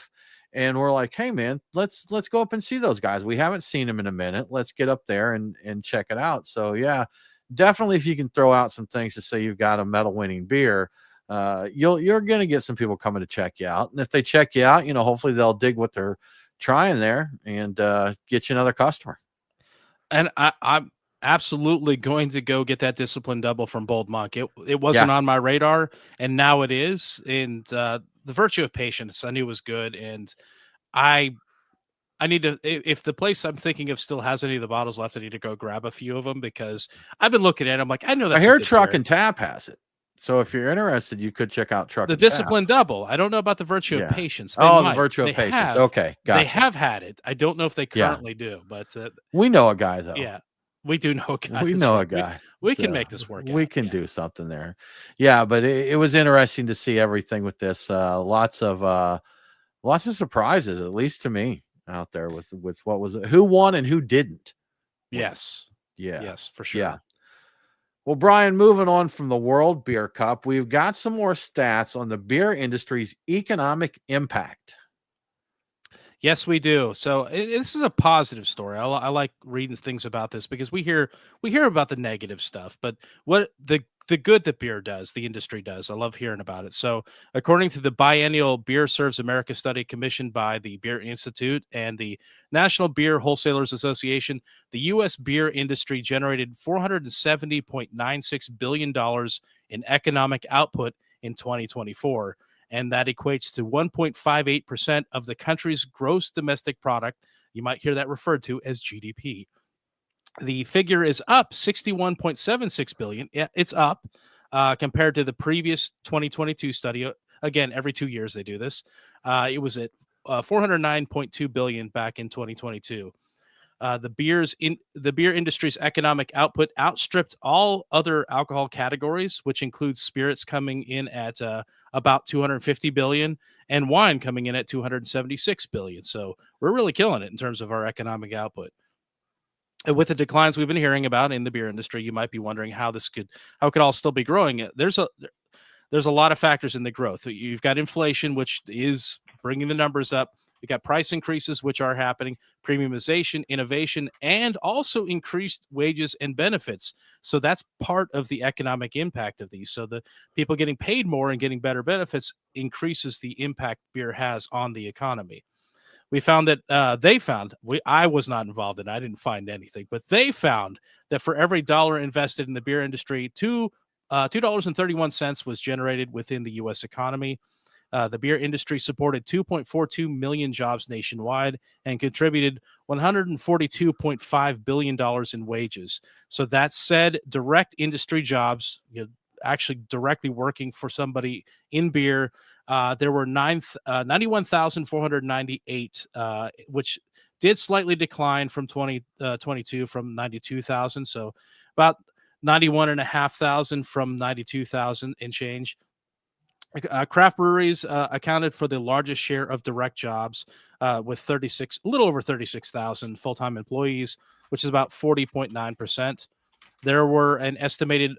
And we're like, hey, man, let's go up and see those guys. We haven't seen them in a minute. Let's get up there and check it out. So, yeah. Definitely, if you can throw out some things to say you've got a medal winning beer, you're going to get some people coming to check you out. And if they check you out, hopefully they'll dig what they're trying there and get you another customer. And I'm absolutely going to go get that Discipline Double from Bold Monk. It wasn't on my radar, and now it is. And the Virtue of Patience I knew was good, and I need to, if the place I'm thinking of still has any of the bottles left, I need to go grab a few of them, because I've been looking at it. I'm like, I know that's I hear Truck and Tap has it. So if you're interested, you could check out Truck and Tap. The Discipline Double. I don't know about the Virtue of Patience. The Virtue of Patience. Okay. Gotcha. They have had it. I don't know if they currently do, but we know a guy though. Yeah. We do know a guy. We know a guy. We can make this work. We can do something there. Yeah. But it was interesting to see everything with this. Lots of surprises, at least to me, out there with what was it, who won and who didn't. Yes. Yeah. Yes, for sure. Yeah. Well, Brian, moving on from the World Beer Cup, we've got some more stats on the beer industry's economic impact. Yes, we do. So this is a positive story. I like reading things about this, because we hear about the negative stuff, but what the good that beer does, the industry does. I love hearing about it. So according to the biennial Beer Serves America study commissioned by the Beer Institute and the National Beer Wholesalers Association, the U.S. beer industry generated $470.96 billion in economic output in 2024. And that equates to 1.58% of the country's gross domestic product. You might hear that referred to as GDP. The figure is up 61.76 billion. Yeah, it's up compared to the previous 2022 study. Again, every 2 years they do this. It was at 409.2 billion back in 2022. The beer industry's economic output outstripped all other alcohol categories, which includes spirits coming in at about 250 billion and wine coming in at 276 billion. So we're really killing it in terms of our economic output. And with the declines we've been hearing about in the beer industry, you might be wondering how it could all still be growing. There's a lot of factors in the growth. You've got inflation, which is bringing the numbers up. You've got price increases, which are happening, premiumization, innovation, and also increased wages and benefits. So that's part of the economic impact of these. So the people getting paid more and getting better benefits increases the impact beer has on the economy. We found that I was not involved in it. I didn't find anything, but they found that for every dollar invested in the beer industry, $2.31 was generated within the U.S. economy. The beer industry supported 2.42 million jobs nationwide and contributed $142.5 billion in wages. So that said, direct industry jobs, actually directly working for somebody in beer, there were 91,498, which did slightly decline from 2022 from 92,000. So about 91,500 from 92,000 and change. Craft breweries accounted for the largest share of direct jobs with a little over 36,000 full-time employees, which is about 40.9%. There were an estimated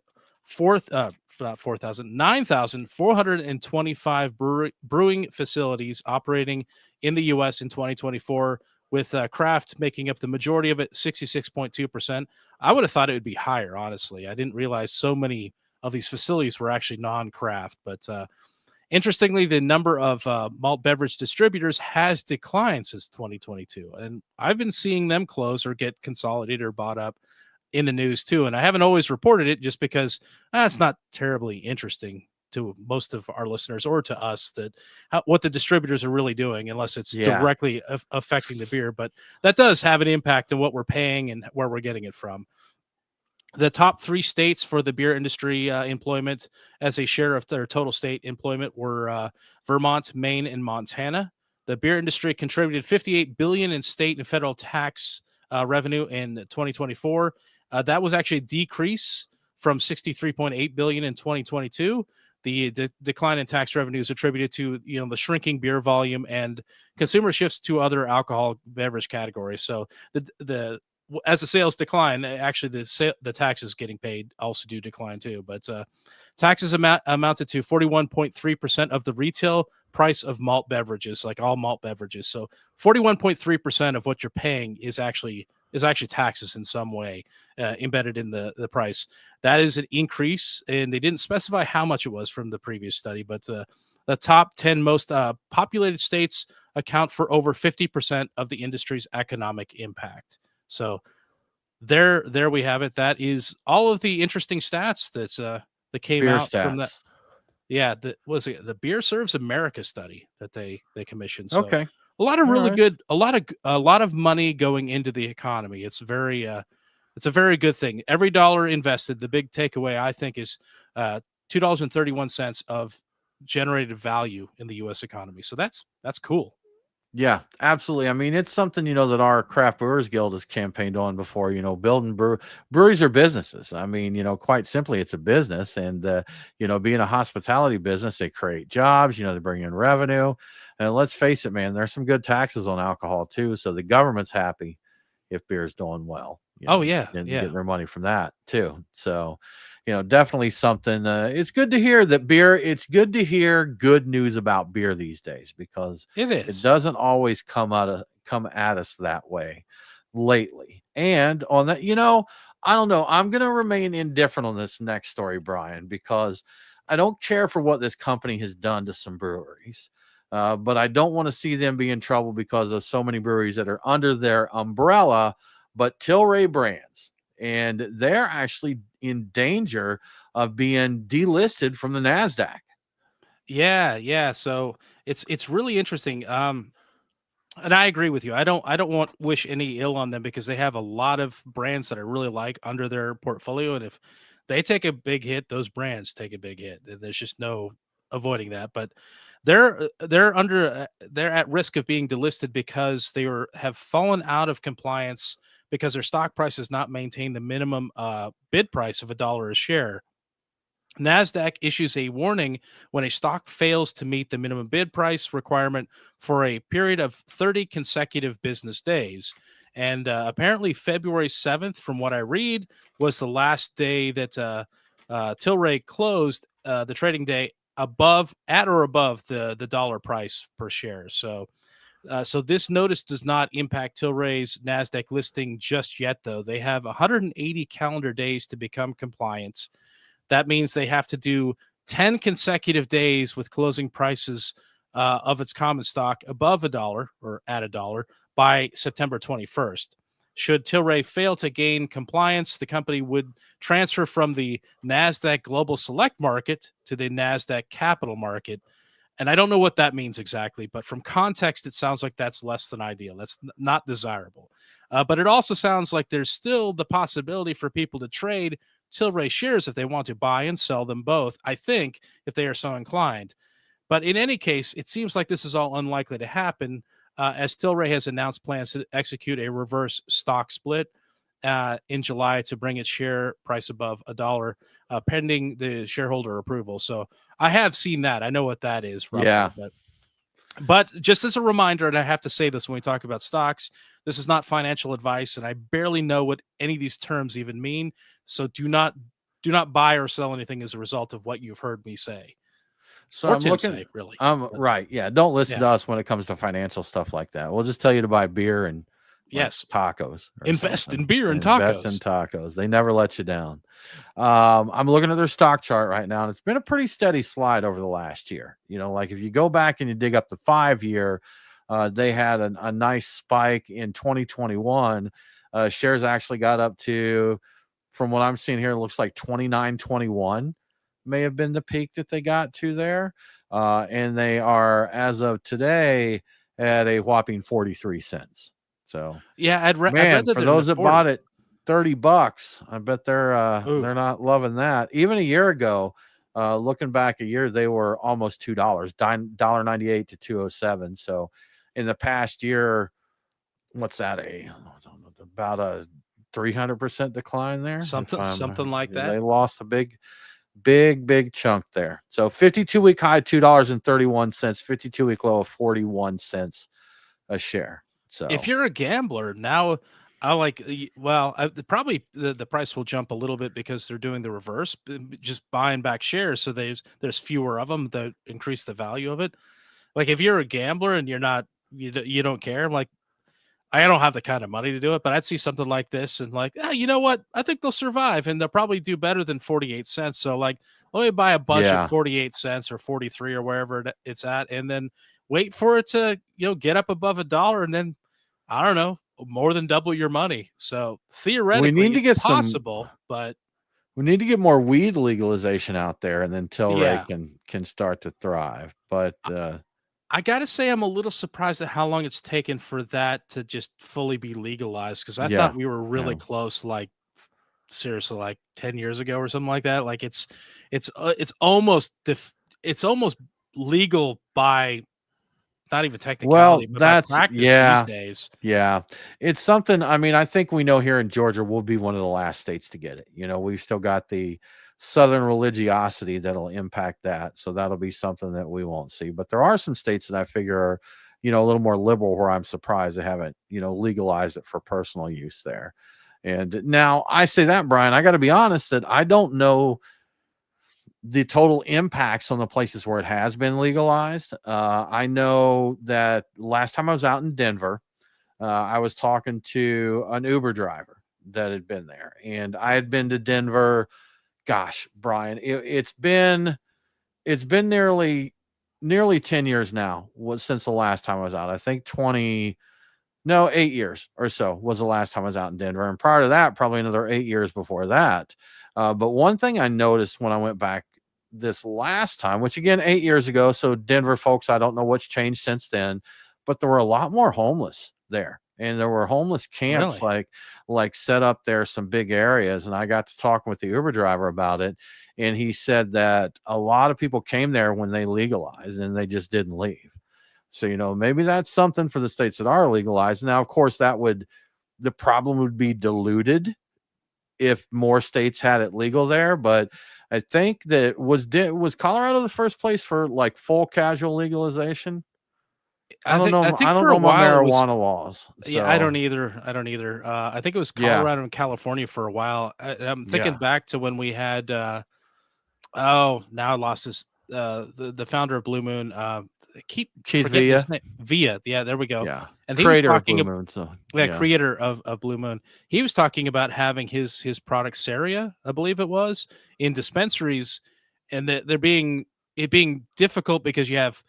9,425 brewing facilities operating in the U.S. in 2024, with craft making up the majority of it, 66.2%. I would have thought it would be higher, honestly. I didn't realize so many of these facilities were actually non-craft, but interestingly, the number of malt beverage distributors has declined since 2022, and I've been seeing them close or get consolidated or bought up in the news too. And I haven't always reported it just because it's not terribly interesting to most of our listeners or to us what the distributors are really doing, unless it's directly affecting the beer. But that does have an impact on what we're paying and where we're getting it from. The top 3 states for the beer industry employment as a share of their total state employment were Vermont, Maine, and Montana. The beer industry contributed $58 billion in state and federal tax revenue in 2024. That was actually a decrease from $63.8 billion in 2022. The decline in tax revenue is attributed to the shrinking beer volume and consumer shifts to other alcohol beverage categories. So as the sales decline, actually the taxes getting paid also do decline too. But taxes amounted to 41.3% of the retail price of malt beverages, like all malt beverages. So 41.3% of what you're paying is actually taxes in some way embedded in the price. That is an increase, and they didn't specify how much it was from the previous study, but the top 10 most populated states account for over 50% of the industry's economic impact. So there we have it. That is all of the interesting stats that came Beer out stats. from that. Yeah, the Beer Serves America study that they commissioned. So Okay. a lot of really right. good, a lot of money going into the economy. It's a very good thing. Every dollar invested, the big takeaway I think is $2.31 of generated value in the U.S. economy. So that's cool. Yeah, absolutely. I mean, it's something, that our Craft Brewers Guild has campaigned on before, building breweries are businesses. I mean, quite simply, it's a business. And, being a hospitality business, they create jobs, they bring in revenue. And let's face it, man, there's some good taxes on alcohol too. So the government's happy if beer is doing well. Oh, yeah. And Yeah. getting their money from that too. So, definitely something. It's good to hear that beer. It's good to hear good news about beer these days, because It doesn't always come at us that way lately. And on that, I don't know. I'm going to remain indifferent on this next story, Brian, because I don't care for what this company has done to some breweries. But I don't want to see them be in trouble because of so many breweries that are under their umbrella, but Tilray Brands. And they're actually in danger of being delisted from the NASDAQ. Yeah. So it's really interesting. And I agree with you. I don't wish any ill on them, because they have a lot of brands that I really like under their portfolio. And if they take a big hit, those brands take a big hit. There's just no avoiding that, but they're at risk of being delisted because have fallen out of compliance because their stock price has not maintained the minimum bid price of $1 a share. NASDAQ issues a warning when a stock fails to meet the minimum bid price requirement for a period of 30 consecutive business days. And apparently February 7th, from what I read, was the last day that Tilray closed the trading day at or above the dollar price per share. So this notice does not impact Tilray's NASDAQ listing just yet, though. They have 180 calendar days to become compliant. That means they have to do 10 consecutive days with closing prices of its common stock above $1 or at $1 by September 21st. Should Tilray fail to gain compliance, the company would transfer from the NASDAQ Global Select Market to the NASDAQ Capital Market. And I don't know what that means exactly, but from context, it sounds like that's less than ideal. That's not desirable. But it also sounds like there's still the possibility for people to trade Tilray shares if they want to buy and sell them both, I think, if they are so inclined. But in any case, it seems like this is all unlikely to happen, as Tilray has announced plans to execute a reverse stock split in July to bring its share price above $1, pending the shareholder approval. So I have seen that. I know what that is roughly. Yeah. But just as a reminder, and I have to say this when we talk about stocks, this is not financial advice, and I barely know what any of these terms even mean. So do not buy or sell anything as a result of what you've heard me say. So or I'm Tim looking, say, really. Right. Yeah. Don't listen to us when it comes to financial stuff like that. We'll just tell you to buy beer and tacos. Invest in beer and Invest tacos. in tacos. They never let you down. I'm looking at their stock chart right now, and it's been a pretty steady slide over the last year. You know, like if you go back and you dig up the 5-year, they had a nice spike in 2021. Shares actually got up to, from what I'm seeing here, it looks like 29.21 may have been the peak that they got to there. And they are, as of today, at a whopping 43 cents. So yeah, I'd for those that bought it $30, I bet they're not loving that. Even a year ago, looking back a year, they were almost $2, $1.98 to 207. So in the past year, what's that? About a 300% decline there. Something like that. They lost a big chunk there. So 52-week high, $2.31, 52-week low of 41 cents a share. So if you're a gambler now, probably the price will jump a little bit because they're doing the reverse, just buying back shares. So there's fewer of them that increase the value of it. Like if you're a gambler and you're not, you don't care. Like I don't have the kind of money to do it, but I'd see something like this and like, you know what? I think they'll survive and they'll probably do better than 48 cents. So like, let me buy a bunch at 48 cents or 43 or wherever it's at, and then wait for it to, get up above $1, and then I don't know, more than double your money. So theoretically, we need to get possible, but we need to get more weed legalization out there, and then Tilray can start to thrive. But I got to say, I'm a little surprised at how long it's taken for that to just fully be legalized, because I thought we were really close, like seriously, like 10 years ago or something like that. Like it's almost legal by not even technicality, but that's by practice these days. Yeah, it's something. I mean, I think we know here in Georgia we'll be one of the last states to get it. We've still got the Southern religiosity that'll impact that, so that'll be something that we won't see. But there are some states that I figure are, a little more liberal, where I'm surprised they haven't, legalized it for personal use there. And now I say that, Brian, I got to be honest that I don't know the total impacts on the places where it has been legalized. I know that last time I was out in Denver, I was talking to an Uber driver that had been there, and I had been to Denver. Gosh, Brian, it's been nearly 10 years now since the last time I was out. I think 8 years or so was the last time I was out in Denver. And prior to that, probably another 8 years before that. But one thing I noticed when I went back this last time, which again, 8 years ago. So Denver folks, I don't know what's changed since then, but there were a lot more homeless there. And there were homeless camps like set up there, some big areas. And I got to talking with the Uber driver about it. and he said that a lot of people came there when they legalized and they just didn't leave. So, maybe that's something for the states that are legalized. Now, of course, the problem would be diluted if more states had it legal there. But I think that was Colorado the first place for like full casual legalization? I don't know. I don't know my marijuana laws. Yeah, I don't either. I think it was Colorado and California for a while. I'm thinking back to when we had. Now I lost his. The founder of Blue Moon. Keith Villa. Villa. Yeah, there we go. Yeah, and he creator was talking of Blue Moon. So creator of Blue Moon. He was talking about having his product Saria, I believe it was, in dispensaries, and that it being difficult because you have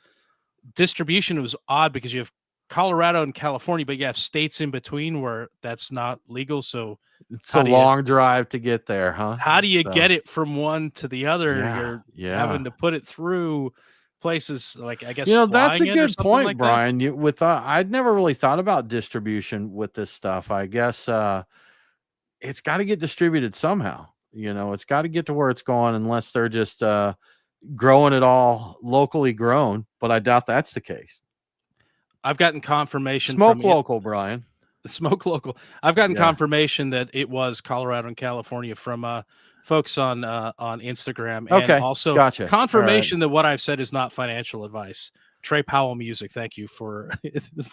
distribution. It was odd because you have Colorado and California, but you have states in between where that's not legal. So it's a long drive to get there, huh? How do you get it from one to the other? You're having to put it through places like, I guess, that's a good point, like Brian. I'd never really thought about distribution with this stuff. I guess it's got to get distributed somehow. It's got to get to where it's going, unless they're just growing it all locally grown. But I doubt that's the case. I've gotten confirmation. Smoke local, Brian. Smoke local. I've gotten confirmation that it was Colorado and California from folks on Instagram, and also confirmation that what I've said is not financial advice. Trey Powell Music, thank you for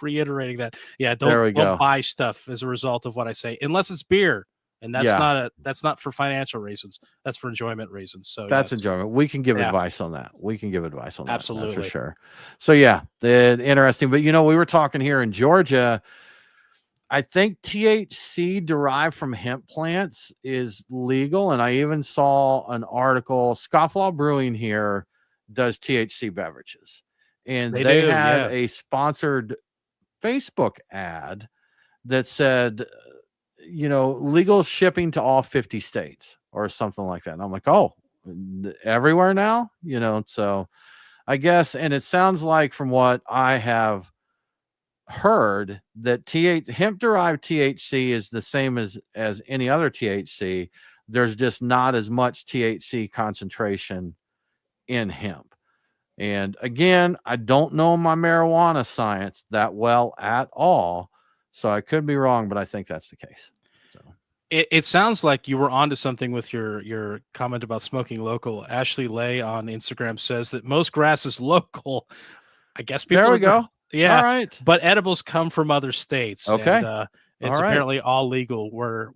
reiterating that. Yeah, don't buy stuff as a result of what I say, unless it's beer, and that's not for financial reasons. That's for enjoyment reasons. So that's enjoyment. We can give advice on that. Absolutely, that's for sure. So interesting. But we were talking here in Georgia. I think THC derived from hemp plants is legal. And I even saw an article, Scofflaw Brewing here does THC beverages. And they had a sponsored Facebook ad that said, legal shipping to all 50 states or something like that. And I'm like, oh, everywhere now, so I guess, and it sounds like from what I have heard that hemp derived THC is the same as any other THC. There's just not as much THC concentration in hemp. And again, I don't know my marijuana science that well at all, so I could be wrong, but I think that's the case. So it sounds like you were onto something with your comment about smoking local. Ashley Lay on Instagram says that most grass is local. I guess people. There we go. Yeah. All right. But edibles come from other states. Okay. And, it's apparently all legal where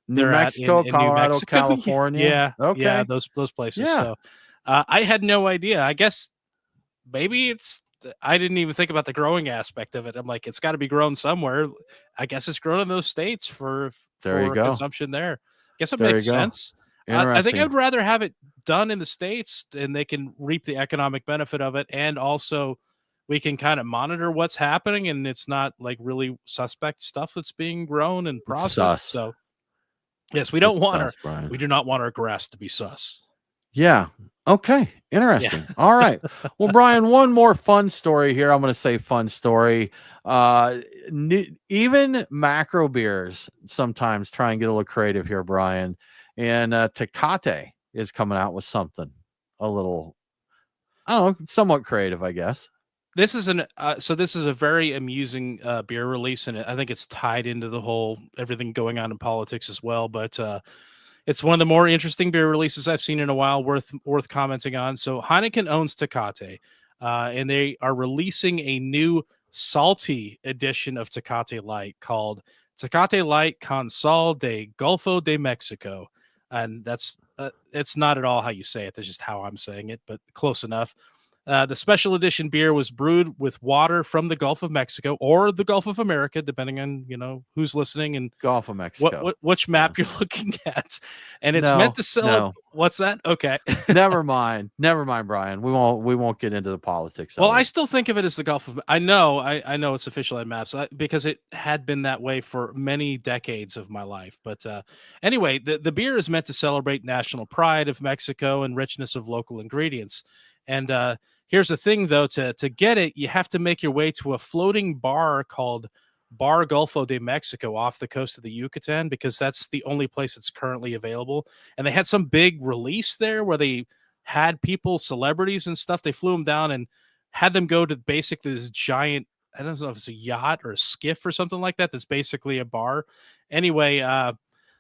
New Mexico, in Colorado, New Mexico. California. Yeah. Okay. Yeah, those places. Yeah. So I had no idea. I guess maybe I didn't even think about the growing aspect of it. I'm like, it's got to be grown somewhere. I guess it's grown in those states for consumption there. I guess it makes sense. I think I'd rather have it done in the States, and they can reap the economic benefit of it, and also we can kind of monitor what's happening, and it's not like really suspect stuff that's being grown and processed. So yes, we do not want our grass to be sus. Yeah. Okay. Interesting. Yeah. All right. Well, Brian, one more fun story here. I'm going to say fun story. Even macro beers sometimes try and get a little creative here, Brian. And Tecate is coming out with something a little, I don't know, somewhat creative, I guess. This is this is a very amusing beer release, and I think it's tied into the whole everything going on in politics as well. But it's one of the more interesting beer releases I've seen in a while, worth commenting on. So Heineken owns Tecate, and they are releasing a new salty edition of Tecate Light called Tecate Light con Sal de Golfo de Mexico, and that's it's not at all how you say it. That's just how I'm saying it, but close enough. The special edition beer was brewed with water from the Gulf of Mexico or the Gulf of America, depending on who's listening and Gulf of Mexico. Which map you're looking at. And it's meant to sell. What's that? Okay. Never mind, Brian. We won't get into the politics. Well, I still think of it as the Gulf of. I know it's official on maps because it had been that way for many decades of my life. But anyway, the beer is meant to celebrate national pride of Mexico and richness of local ingredients. And here's the thing, though, to get it, you have to make your way to a floating bar called Bar Golfo de Mexico off the coast of the Yucatan, because that's the only place that's currently available. And they had some big release there where they had people, celebrities and stuff. They flew them down and had them go to basically this giant, I don't know if it's a yacht or a skiff or something like that. That's basically a bar. Anyway,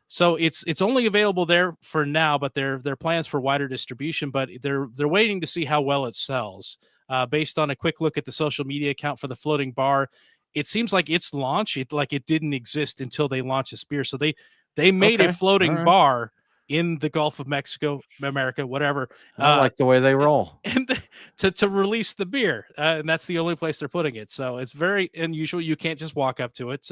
so it's only available there for now, but their plans for wider distribution. But they're waiting to see how well it sells. Based on a quick look at the social media account for the floating bar, it seems like its launch, it didn't exist until they launched this beer. So they made a floating bar in the Gulf of Mexico, America, whatever. I like the way they roll. And to release the beer. And that's the only place they're putting it. So it's very unusual. You can't just walk up to it.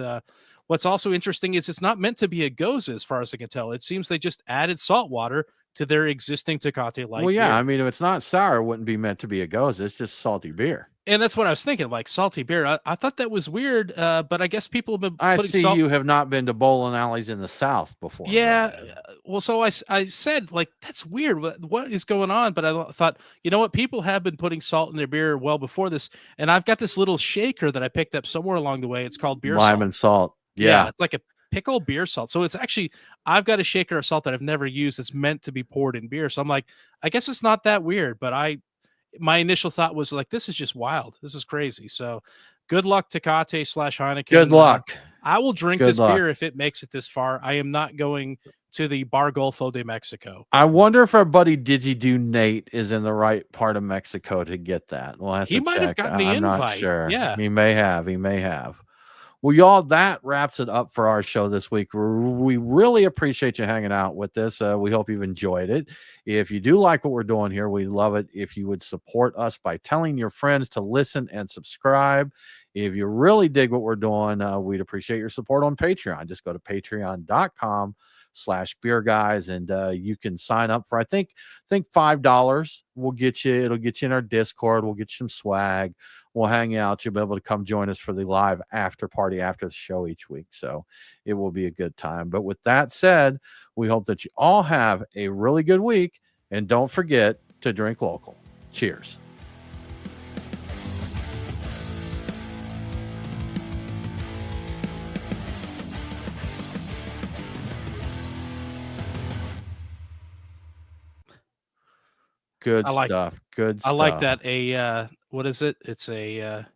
What's also interesting is it's not meant to be a Goza, as far as I can tell. It seems they just added salt water to their existing Tecate light. Well, yeah, beer. I mean, if it's not sour, it wouldn't be meant to be a Goza. It's just salty beer. And that's what I was thinking, like salty beer. I thought that was weird, but I guess people have been I putting see salt. you have not been to bowling alleys in the South before. Yeah. Well, so I said, like, that's weird. What is going on? But I thought, you know what? People have been putting salt in their beer well before this. And I've got this little shaker that I picked up somewhere along the way. It's called beer lime salt. and salt. Yeah. It's like a pickle beer salt. So it's actually, I've got a shaker of salt that I've never used that's meant to be poured in beer. So I'm like, I guess it's not that weird, but my initial thought was like, this is just wild. This is crazy. So good luck, Tecate/Heineken. Good luck. I will drink this beer if it makes it this far. I am not going to the Bar Golfo de Mexico. I wonder if our buddy Digidoo Nate is in the right part of Mexico to get that. We'll have He to might have check. gotten the I'm invite. not sure. Yeah. He may have. He may have. Well, y'all, that wraps it up for our show this week. We really appreciate you hanging out with us. We hope you've enjoyed it. If you do like what we're doing here, we love it if you would support us by telling your friends to listen and subscribe. If you really dig what we're doing, we'd appreciate your support on Patreon. Just go to patreon.com/beer guys, and you can sign up for, I think $5 will get you. It'll get you in our Discord. We'll get you some swag. We'll hang out. You'll be able to come join us for the live after party after the show each week. So it will be a good time. But with that said, we hope that you all have a really good week, and don't forget to drink local. Cheers. Good stuff. Good stuff. I like that. What is it? It's a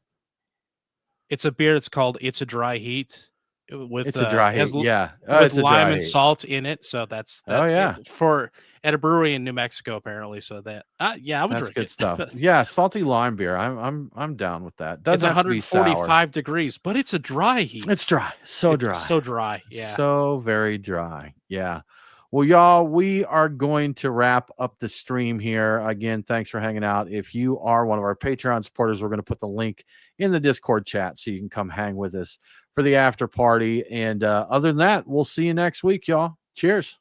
beer that's called It's a Dry Heat. It's a dry heat. Yeah. With lime and salt in it. So that's at a brewery in New Mexico, apparently. So that I would that's drink good it. stuff. Yeah, salty lime beer. I'm down with that. It's 145 degrees, but it's a dry heat. It's dry. So dry. So dry. Yeah. So very dry. Yeah. Well, y'all, we are going to wrap up the stream here. Again, thanks for hanging out. If you are one of our Patreon supporters, we're going to put the link in the Discord chat so you can come hang with us for the after party. And other than that, we'll see you next week, y'all. Cheers.